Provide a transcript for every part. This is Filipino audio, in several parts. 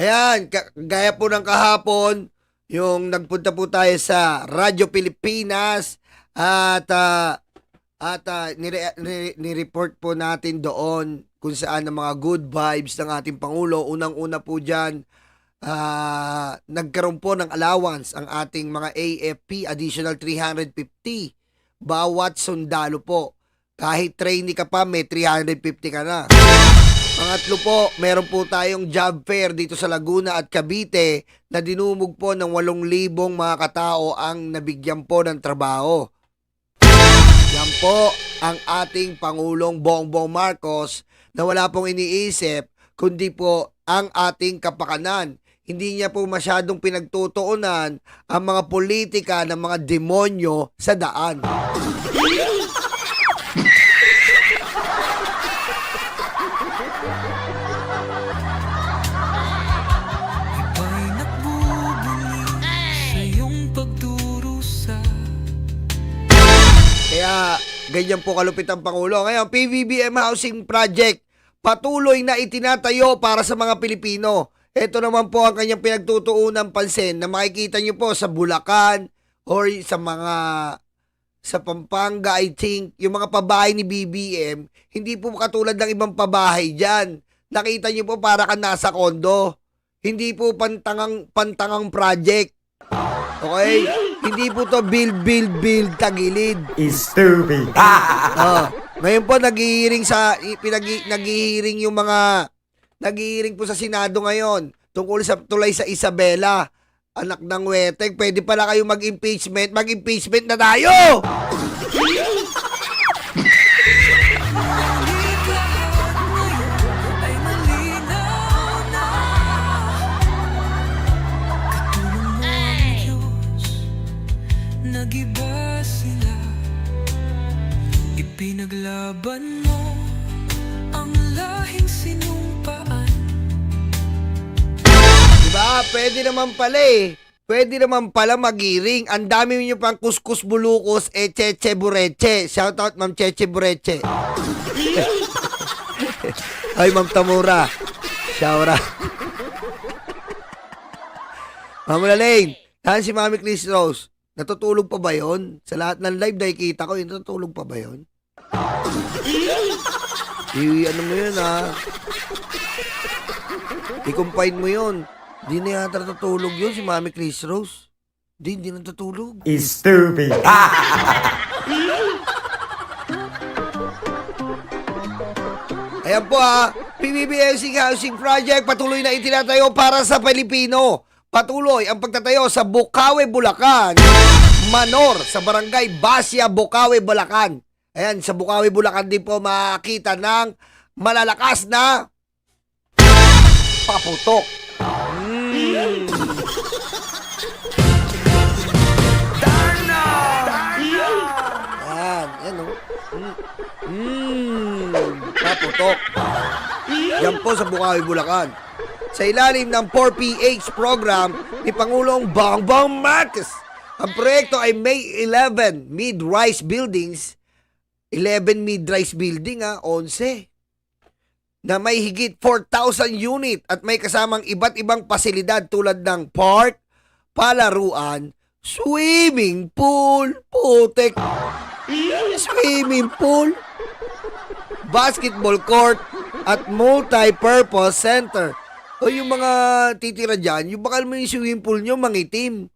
Ayan, gaya po ng kahapon, yung nagpunta po tayo sa Radyo Pilipinas at nireport po natin doon kung saan ang mga good vibes ng ating Pangulo. Unang-una po dyan, nagkaroon po ng allowance ang ating mga AFP, additional 350 bawat sundalo po. Kahit trainee ka pa, may 350 ka na. Pangatlo po, meron po tayong job fair dito sa Laguna at Cavite na dinumog po ng 8,000 mga katao ang nabigyan po ng trabaho. Yan po ang ating Pangulong Bongbong Marcos na wala pong iniisip kundi po ang ating kapakanan. Hindi niya po masyadong pinagtutuunan ang mga politika ng mga demonyo sa daan. Kaya ganyan po kalupit ang Pangulo. Ngayon, PBBM Housing Project patuloy na itinatayo para sa mga Pilipino. Ito naman po ang kanyang pinagtutuunang pansin na makikita nyo po sa Bulacan or sa Pampanga, I think, yung mga pabahay ni BBM, hindi po katulad ng ibang pabahay dyan. Nakita nyo po para ka nasa kondo. Hindi po pantangang project. Okay? Hindi po to build, tagilid. Stupid. Ngayon po, naghihiring po sa Senado ngayon tungkol sa tulay sa Isabela. Anak ng weteng, pwede pala kayo mag-impeachment na tayo! Nagiba sila, ipinaglaban mo ang lahing sinumpaan. Diba? Pwede naman pala eh. Pwede naman pala magiring. Ang dami niyo pang kuskus bulukos Cheche Bureche. Shout out Ma'am Cheche Bureche. Ay Ma'am Tamura. Shaura. Ma'am Lalaine, saan si Mami Chris Rose? Natutulog pa ba yun? Sa lahat ng live nakikita ko, natutulog pa ba yun? Ano mo yun ha? I-confine mo yun. Di na yata natutulog yun si Mami Chris Rose. Hindi natutulog. Stupid. Ayan po ha, PBBM Housing Project patuloy na itinatayo para sa Pilipino. Patuloy ang pagtatayo sa Bukawi, Bulacan. Manor sa Barangay Basya, Bukawi, Bulacan. Ayan, sa Bukawi, Bulacan din po makakita ng malalakas na paputok. Ayan o. Paputok. Yan po sa Bukawi, Bulacan. Sa ilalim ng 4PH program ni Pangulong Bongbong Marcos. Ang proyekto ay May 11 mid-rise buildings. 11 mid-rise building 11. Na may higit 4,000 unit at may kasamang iba't ibang pasilidad tulad ng park, palaruan, swimming pool, putek, swimming pool, basketball court, at multi-purpose center. O yung mga titira dyan, yung baka naman yung swimming pool nyo, mangitim.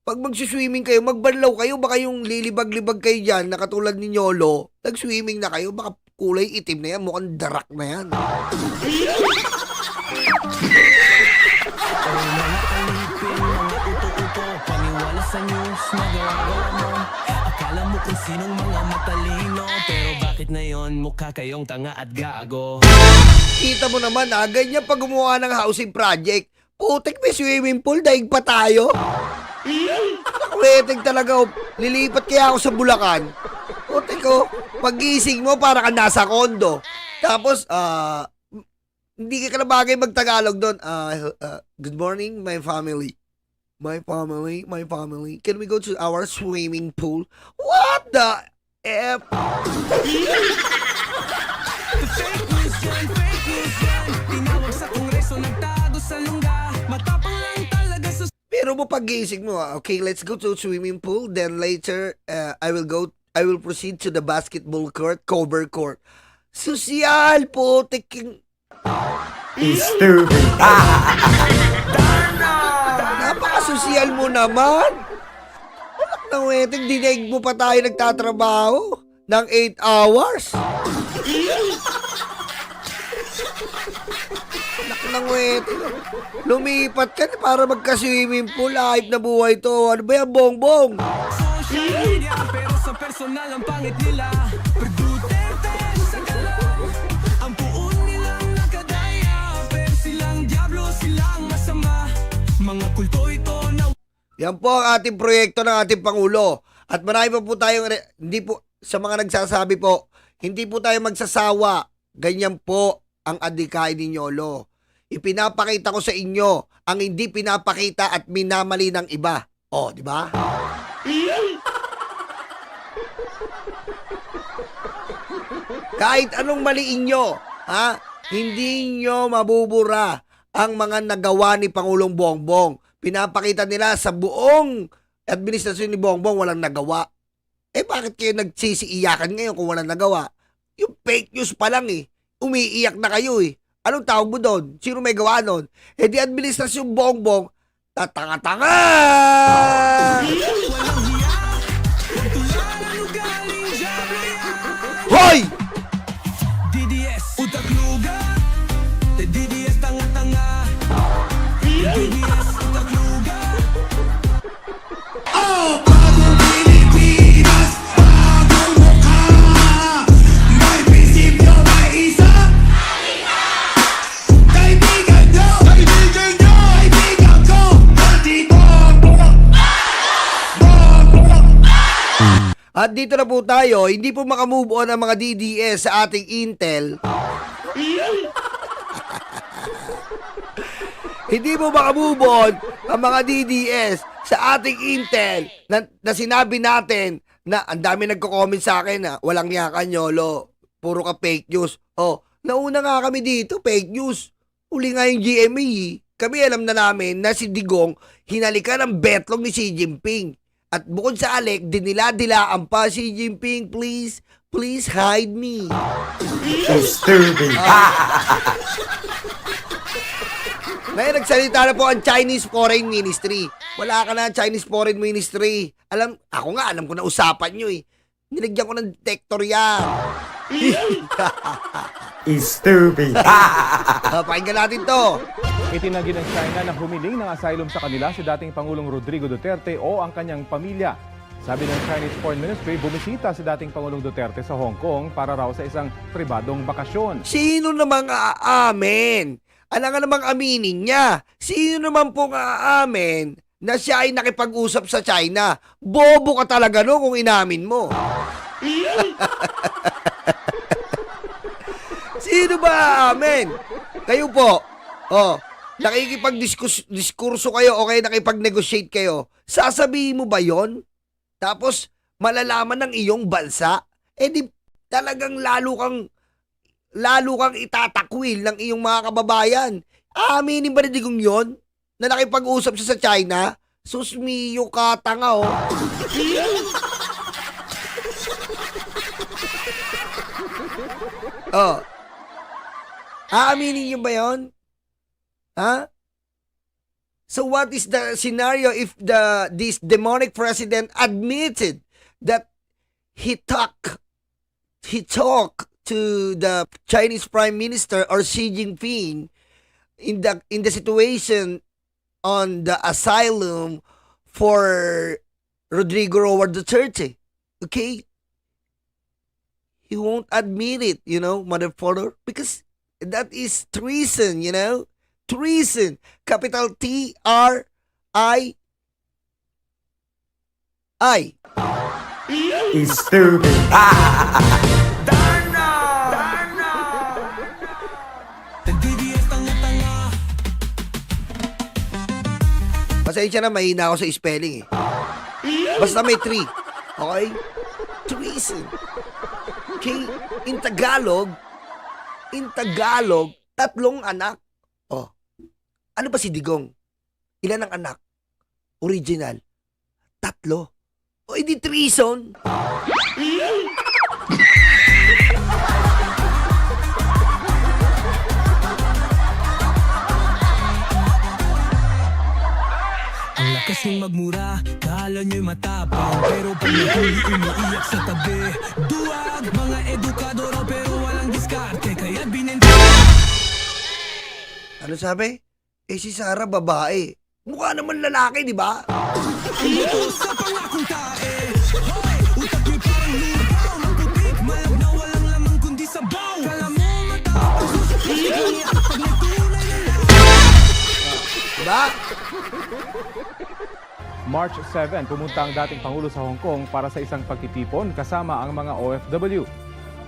Pag magsiswimming kayo, magbanlaw kayo, baka yung lilibag-libag kayo dyan, na katulad ni Nyolo, nag-swimming na kayo, baka kulay itim na yan, mukhang darak na yan. Paniwala sa news, magawa mo. Akala mo kung sinong mga matalino, pero bakit na yon mukha kayong tanga at gago? Kita mo naman ganyan pag gumawa ng housing project. Putik, may swimming pool, daig pa tayo. Wetig talaga, lilipat kaya ako sa Bulacan. Putik ko, pag-gising mo para ka nasa kondo. Tapos, hindi ka na bagay mag-Tagalog doon. Good morning, my family. My family. Can we go to our swimming pool? What the F? Fake news yan, tinawag sa kongreso, nagtago sa lungga. Biro mo pagising mo. Okay, let's go to swimming pool. Then later, I will proceed to the basketball court, cover court. Sosyal po, taking... Stupid. Napaka-sosyal mo naman. Alak na weting, dinaig mo pa tayo nagtatrabaho ng 8 hours. Alak na weting. Lumipat ka na para magka-swimming pool. Hype na buhay to. Ano ba yan, bongbong? Social media, pero sa personal ang pangit nila. Duterte sa galaw, ang puon nilang nakadaya. Pero silang diablo, silang masama. Mga kulto ito na Yan po ang ating proyekto ng ating Pangulo. At marami pa po tayong, hindi po, sa mga nagsasabi po, hindi po tayo magsasawa. Ganyan po ang adhikain ni Yolo. Ipinapakita ko sa inyo ang hindi pinapakita at minamali ng iba. O, di ba? Kahit anong maliin nyo, ha? Hindi nyo mabubura ang mga nagawa ni Pangulong Bongbong. Pinapakita nila sa buong administrasyon ni Bongbong walang nagawa. Eh bakit kayo nagsisiiyakan ngayon kung walang nagawa? Yung fake news pa lang eh. Umiiyak na kayo eh. Anong tawag mo doon? Sino may gawa doon? Eh di administrasyon Bongbong, tatanga-tanga! walang hiya. Tulangan ugaling diablo yan. Hoy! DDS, utak luga. DDS, tanga-tanga. DDS, utak luga. At dito na po tayo, hindi po makamove on ang mga DDS sa ating Intel. Hindi po makamove on ang mga DDS sa ating Intel na sinabi natin na ang dami nagko-comment sa akin na walang yakan Yolo, puro ka fake news. Oh, nauna nga kami dito, fake news. Uli nga yung GMA eh. Kami alam na namin na si Digong hinalikan ng betlong ni Xi Jinping. At bukod sa alik, dinila-dilaan pa, Xi Jinping, please hide me. Stupid. Ngayon, nagsalita na po ang Chinese Foreign Ministry. Wala ka na Chinese Foreign Ministry. Alam ko na usapan nyo eh. Nilagyan ko ng detector yan. Stupid. Pakinggan natin to. Itinanggi ng China na humiling ng asylum sa kanila si dating Pangulong Rodrigo Duterte o ang kanyang pamilya. Sabi ng Chinese Foreign Ministry, bumisita si dating Pangulong Duterte sa Hong Kong para raw sa isang pribadong bakasyon. Sino namang aamin? Alam nga namang aminin niya. Sino naman pong aamin na siya ay nakipag-usap sa China? Bobo ka talaga no kung inamin mo. Sino ba aamin? Kayo po. Oh, nakikipag-diskurso kayo o kaya nakipag-negotiate kayo. Sasabihin mo ba yon? Tapos, malalaman ng iyong bansa? Eh di, talagang lalo kang itatakwil ng iyong mga kababayan. Aminin ba ni Digong yon? Na nakipag-usap siya sa China? Susmiyo ka, tanga oh. Oh. Aaminin niyo ba yon? Ha? So what is the scenario if this demonic president admitted that he talked to the Chinese Prime Minister or Xi Jinping in the situation on the asylum for Rodrigo Roa Duterte? Okay? He won't admit it, motherfucker, because that is treason, Treason. Capital T-R-I-I. Stupid. DDS, tanga-tanga. Pasensya na, mahina ako sa spelling eh. Basta may 3. Okay? Treason. Okay? In Tagalog, 3 anak. Oh. Ano ba si Digong? Ilan ang anak? Original. 3. O edi treason. Ang lakas ng magmura, kala nyo'y matapang pero pag nahuli umiiyak sa tabi. Duwag, mga edukado raw pero walang diskarte kaya binenta. Ano sabi? Si Sarah babae. Mukha naman lalaki, di ba? Ito sa pangakong tae. Hoy, utak nyo'y parang lupaw. Maputik, malag na walang laman kundi sabaw. Kala mo matapang susukitin niya pag nagtunay na lang. Diba? March 7, pumunta ang dating Pangulo sa Hong Kong para sa isang pagtitipon kasama ang mga OFW.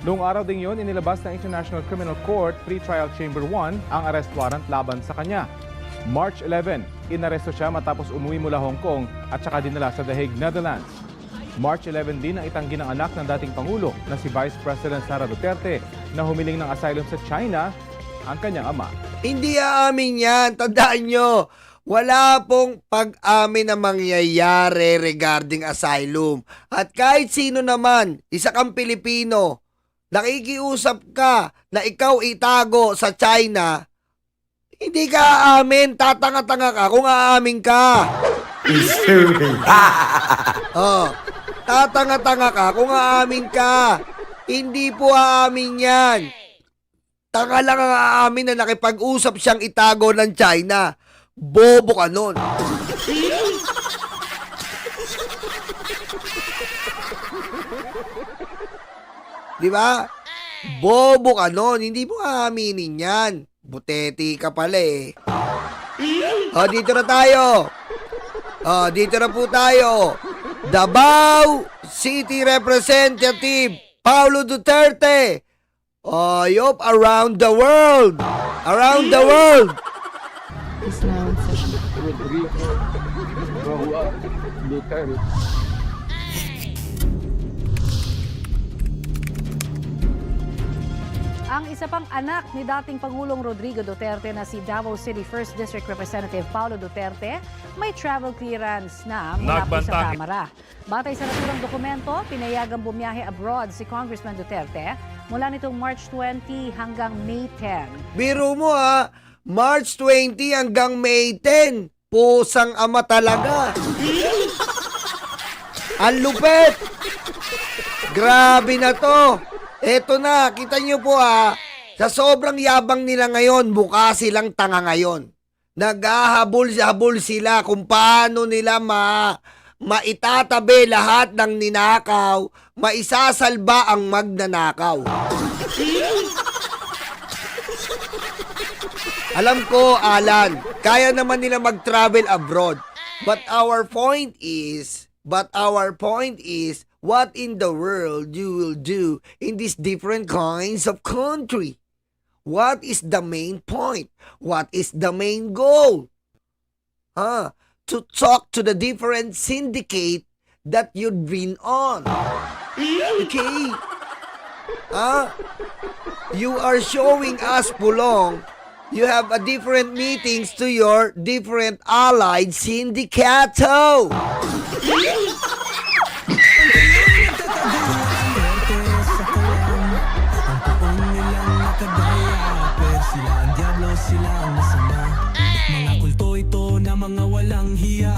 Noong araw ding yon, inilabas ng International Criminal Court Pre-Trial Chamber 1 ang arrest warrant laban sa kanya. March 11, inaresto siya matapos umuwi mula Hong Kong at saka dinala sa The Hague, Netherlands. March 11 din ang itanggi ng anak ng dating Pangulo na si Vice President Sara Duterte na humiling ng asylum sa China, ang kanyang ama. Hindi aamin yan. Tandaan nyo, wala pong pag-amin na mangyayari regarding asylum. At kahit sino naman, isa kang Pilipino, nakikiusap ka na ikaw itago sa China, hindi ka aamin, tatanga-tanga ka kung aamin ka. Stupid. Oh, tatanga-tanga ka kung aamin ka. Hindi po aamin yan. Tanga lang ang aamin na nakipag-usap siyang itago ng China. Bobo ka nun. Di ba? Bobo ka nun. Hindi mo aaminin yan. Buteti ka pala eh. O, dito na tayo. O, dito na po tayo. Davao City Representative Paulo Duterte. Yup, around the world. Around the world. Ang isa pang anak ni dating Pangulong Rodrigo Duterte na si Davao City 1st District Representative Paulo Duterte may travel clearance na mula po sa Kamara. Batay sa naturang dokumento, pinayagang bumiyahe abroad si Congressman Duterte mula nitong March 20 hanggang May 10. Biro mo ha, March 20 hanggang May 10. Pusang ama talaga. Ang lupit. Grabe na to. Eto na, kita nyo po sa sobrang yabang nila ngayon, mukha silang tanga ngayon. Naghahabol-habol sila kung paano nila maitatabi lahat ng ninakaw, maisasalba ang magnanakaw. Alam ko, Alan, kaya naman nila mag-travel abroad. But our point is, what in the world you will do in these different kinds of country? What is the main point? What is the main goal? To talk to the different syndicate that you've been on. Okay? You are showing us, Pulong, you have a different meetings to your different allied sindicato. Sila ang diablo, sila ang masama. Mga kulto ito na mga walang hiya.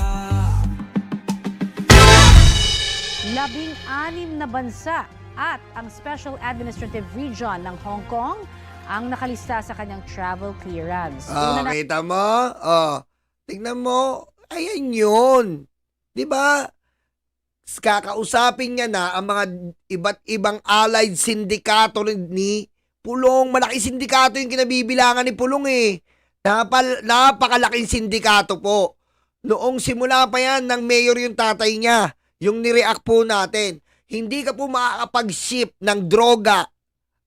16 na bansa at ang Special Administrative Region ng Hong Kong ang nakalista sa kanyang travel clearance. Kita mo? Tingnan mo. Ayan yun. Diba? Kakausapin niya na ang mga iba't ibang allied sindikato ni Pulong. Malaki sindikato yung kinabibilangan ni Pulong eh. Napakalaking sindikato po. Noong simula pa yan ng mayor yung tatay niya, yung nireact po natin, hindi ka po makakapag-ship ng droga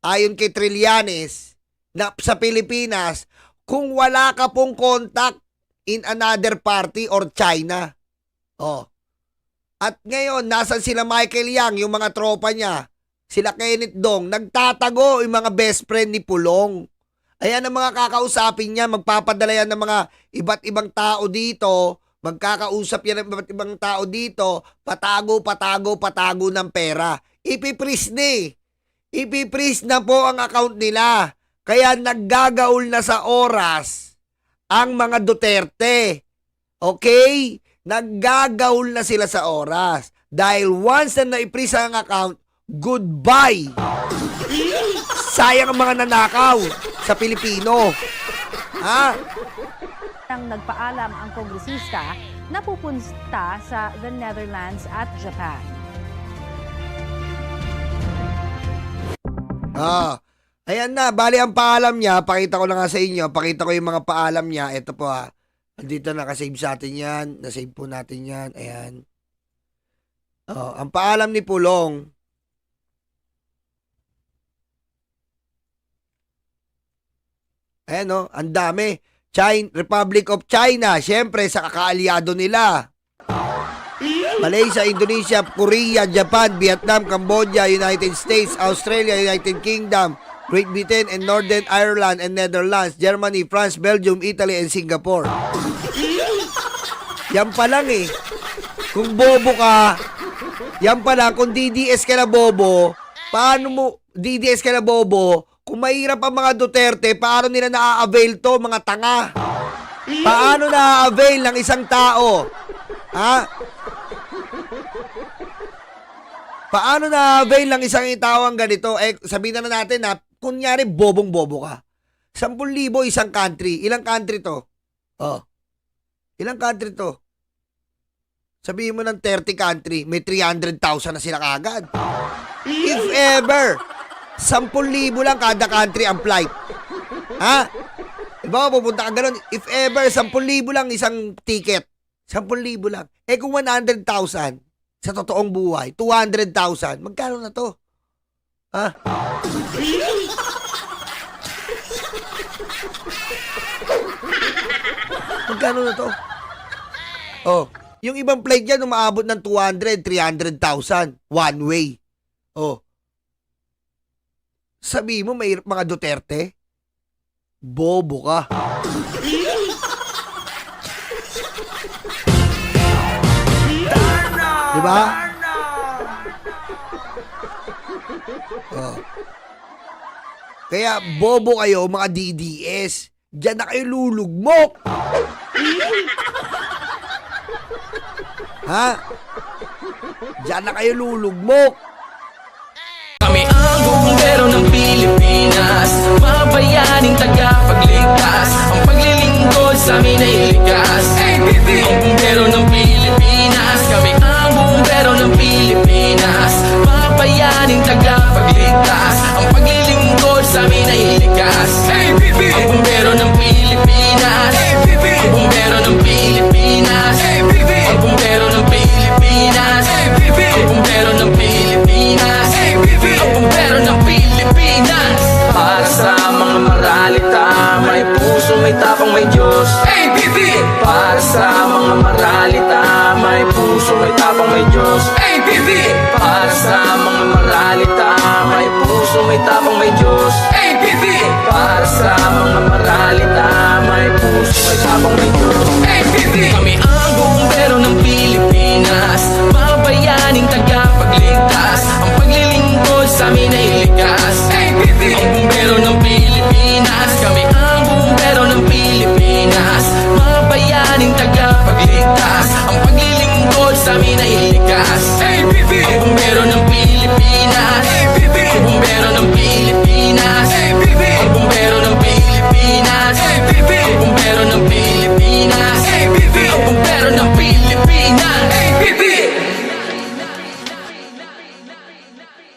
ayon kay Trillanes na sa Pilipinas kung wala ka pong contact in another party or China. At ngayon, nasan sila Michael Yang, yung mga tropa niya, sila Kenneth Dong, nagtatago yung mga best friend ni Pulong. Ayan ang mga kakausapin niya, magpapadala yan ng mga iba't ibang tao dito, Magkakausap yan ng iba't ibang tao dito, patago ng pera. Ipipris na Ipipris na po ang account nila. Kaya naggagaol na sa oras ang mga Duterte. Okay? Naggagaol na sila sa oras. Dahil once na naipris ang account, goodbye. Sayang ang mga nanakaw sa Pilipino. Ha? Nang nagpaalam ang kongresista na pupunta sa the Netherlands at Japan. Ayan na, bali ang paalam niya, pakita ko na nga sa inyo, pakita ko yung mga paalam niya. Ito po andito nakasave sa atin yan, nasave po natin yan, ayan. Ang paalam ni Pulong, ayan ang dami. Republic of China, syempre sa kakaalyado nila. Malaysia, Indonesia, Korea, Japan, Vietnam, Cambodia, United States, Australia, United Kingdom, Great Britain and Northern Ireland and Netherlands, Germany, France, Belgium, Italy, and Singapore. Yan pa lang Kung bobo ka, yan pa lang, kung DDS ka na bobo, paano mo, DDS ka na bobo, kung mahirap ang mga Duterte, paano nila na-avail to, mga tanga? Paano na-avail ng isang tao? Ha? Paano na-avail ng isang tao ang ganito? Sabihin na natin kunyari, bobong-bobo ka. 10,000 isang country. Ilang country to? Ilang country to? Sabihin mo ng 30 country, may 300,000 na sila kagad. If ever, 10,000 lang kada country ang flight. Ha? Diba, pupunta ka ganun. If ever, 10,000 lang isang ticket. 10,000 lang. Kung 100,000 sa totoong buhay, 200,000, magkano na to? Ha? Magkano na to? Yung ibang flight dyan, umaabot ng 200, 300,000. One way. Sabi mo, may mga Duterte? Bobo ka. Diba? Kaya bobo kayo mga DDS. Diyan na kayo lulugmok. Ha? Diyan na kayo lulugmok. Kami ang bumbero ng Pilipinas, mga bayaning tagapagligtas. Ang paglilingkod sa amin ay likas. Ang bumbero ng Pilipinas, kami ang bumbero ng Pilipinas, mga bayaning tagapagligtas. Ang paglilingkod sa amin ay likas. Ang bumbero ng Pilipinas, ang bumbero ng Pilipinas, ang bumbero ng Pilipinas, ang bumbero ng Pilipinas, ang bumbero ng Pilipinas. Para sa mga maralita, may puso, may tapang, may Diyos. Para sa mga maralita, may puso, may tapang, may Diyos. Para sa mga maralita, may puso, may tapang, may Diyos. Para sa mga maralita, may puso, may tapang, may Diyos. Kami ang bumbero ng Pilipinas, mga bayaning tagapagligtas. Ang paglilingkod sa amin ay likas. Ang bumbero ng Pilipinas, kami ang bumbero ng Pilipinas, mga bayaning tagapagligtas. Ang paglilingkod sa amin ay likas. Ang bumbero ng Pilipinas,